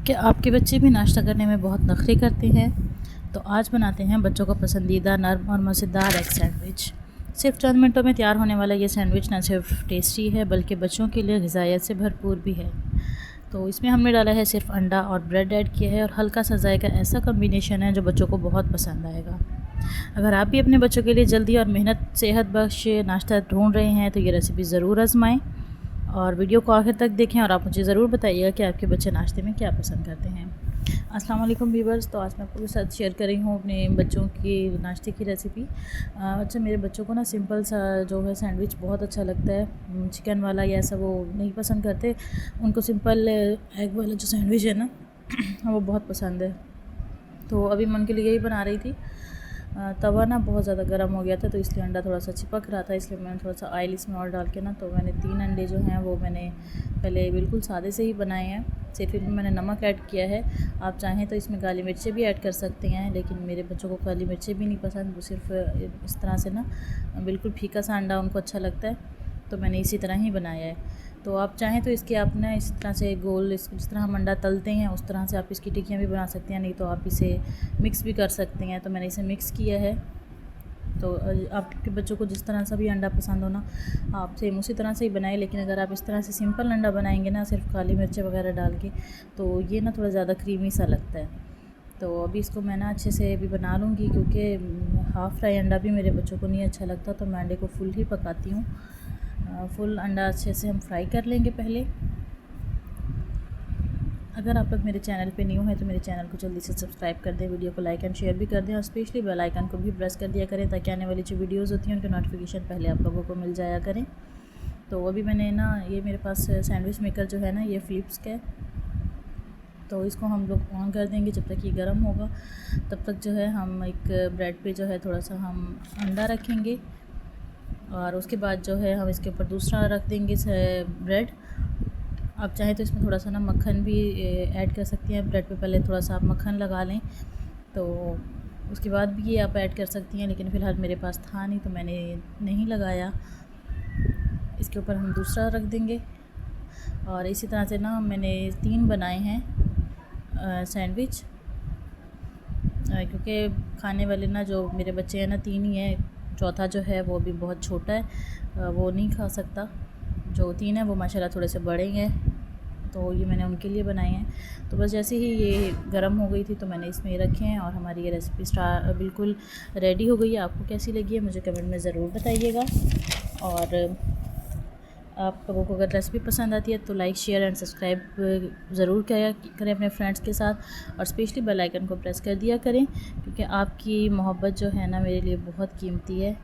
क्या आपके बच्चे भी नाश्ता करने में बहुत नखरे करते हैं? तो आज बनाते हैं बच्चों का पसंदीदा नरम और मज़ेदार एग सैंडविच। सिर्फ चंद मिनटों में तैयार होने वाला ये सैंडविच न सिर्फ टेस्टी है बल्कि बच्चों के लिए ग़िज़ाइयत से भरपूर भी है। तो इसमें हमने डाला है सिर्फ अंडा और ब्रेड ऐड किया है और हल्का सा जायका ऐसा कॉम्बिनेशन है जो बच्चों को बहुत पसंद आएगा। अगर आप भी अपने बच्चों के लिए जल्दी और मेहनत सेहत बख्श नाश्ता ढूंढ रहे हैं तो ये रेसिपी ज़रूर आजमाएं और वीडियो को आखिर तक देखें और आप मुझे ज़रूर बताइएगा कि आपके बच्चे नाश्ते में क्या पसंद करते हैं। अस्सलाम वालेकुम व्यूअर्स। तो आज मैं आपके साथ शेयर कर रही हूँ अपने बच्चों की नाश्ते की रेसिपी। अच्छा, मेरे बच्चों को ना सिंपल सा जो है सैंडविच बहुत अच्छा लगता है। चिकन वाला या ऐसा वो नहीं पसंद करते, उनको सिंपल एग वाला जो सैंडविच है ना वो बहुत पसंद है। तो अभी मैं उनके लिए यही बना रही थी। तवा ना बहुत ज़्यादा गर्म हो गया था तो इसलिए अंडा थोड़ा सा चिपक रहा था, इसलिए मैंने थोड़ा सा ऑयल इसमें और डाल के ना तो मैंने 3 अंडे जो हैं वो मैंने पहले बिल्कुल सादे से ही बनाए हैं। सिर्फ इसमें मैंने नमक ऐड किया है। आप चाहें तो इसमें काली मिर्चें भी ऐड कर सकते हैं, लेकिन मेरे बच्चों को काली मिर्चें भी नहीं पसंद। वो सिर्फ इस तरह से ना बिल्कुल फीका सा अंडा उनको अच्छा लगता है, तो मैंने इसी तरह ही बनाया है। तो आप चाहें तो इसके आप ना इस तरह से गोल जिस तरह हम अंडा तलते हैं उस तरह से आप इसकी टिक्कियाँ भी बना सकते हैं, नहीं तो आप इसे मिक्स भी कर सकते हैं। तो मैंने इसे मिक्स किया है। तो आपके बच्चों को जिस तरह से भी अंडा पसंद हो ना, आप सेम उसी तरह से ही बनाएं। लेकिन अगर आप इस तरह से सिंपल अंडा बनाएंगे ना सिर्फ काली मिर्चें वगैरह डाल के, तो ये ना थोड़ा ज़्यादा क्रीमी सा लगता है। तो अभी इसको मैं ना अच्छे से अभी बना लूँगी, क्योंकि हाफ़ फ्राई अंडा भी मेरे बच्चों को नहीं अच्छा लगता, तो मैं अंडे को फुल ही पकाती हूँ। फुल अंडा अच्छे से हम फ्राई कर लेंगे पहले। अगर आप लोग मेरे चैनल पे न्यू हैं तो मेरे चैनल को जल्दी से सब्सक्राइब कर दें, वीडियो को लाइक एंड शेयर भी कर दें और स्पेशली बेल आइकन को भी प्रेस कर दिया करें, ताकि आने वाली जो वीडियोज़ होती हैं उनके नोटिफिकेशन पहले आप लोगों को मिल जाया करें। तो अभी मैंने ना ये मेरे पास सैंडविच मेकर जो है ना ये फ़िलिप्स का है, तो इसको हम लोग ऑन कर देंगे। जब तक ये गर्म होगा तब तक जो है हम एक ब्रेड पे जो है थोड़ा सा हम अंडा रखेंगे और उसके बाद जो है हम इसके ऊपर दूसरा रख देंगे ब्रेड। आप चाहें तो इसमें थोड़ा सा ना मक्खन भी ऐड कर सकती हैं। ब्रेड पे पहले थोड़ा सा आप मक्खन लगा लें, तो उसके बाद भी ये आप ऐड कर सकती हैं, लेकिन फ़िलहाल मेरे पास था नहीं तो मैंने नहीं लगाया। इसके ऊपर हम दूसरा रख देंगे और इसी तरह से ना मैंने 3 बनाए हैं सैंडविच, क्योंकि खाने वाले ना जो मेरे बच्चे हैं ना 3 ही हैं। चौथा जो है वो भी बहुत छोटा है, वो नहीं खा सकता। जो 3 है वो माशाल्लाह थोड़े से बड़े हैं, तो ये मैंने उनके लिए बनाए हैं। तो बस जैसे ही ये गर्म हो गई थी तो मैंने इसमें रखे हैं और हमारी ये रेसिपी बिल्कुल रेडी हो गई है। आपको कैसी लगी है मुझे कमेंट में ज़रूर बताइएगा। और आप लोगों को अगर रेसिपी पसंद आती है तो लाइक शेयर एंड सब्सक्राइब ज़रूर करें अपने फ्रेंड्स के साथ, और स्पेशली बेल आइकन को प्रेस कर दिया करें, क्योंकि आपकी मोहब्बत जो है ना मेरे लिए बहुत कीमती है।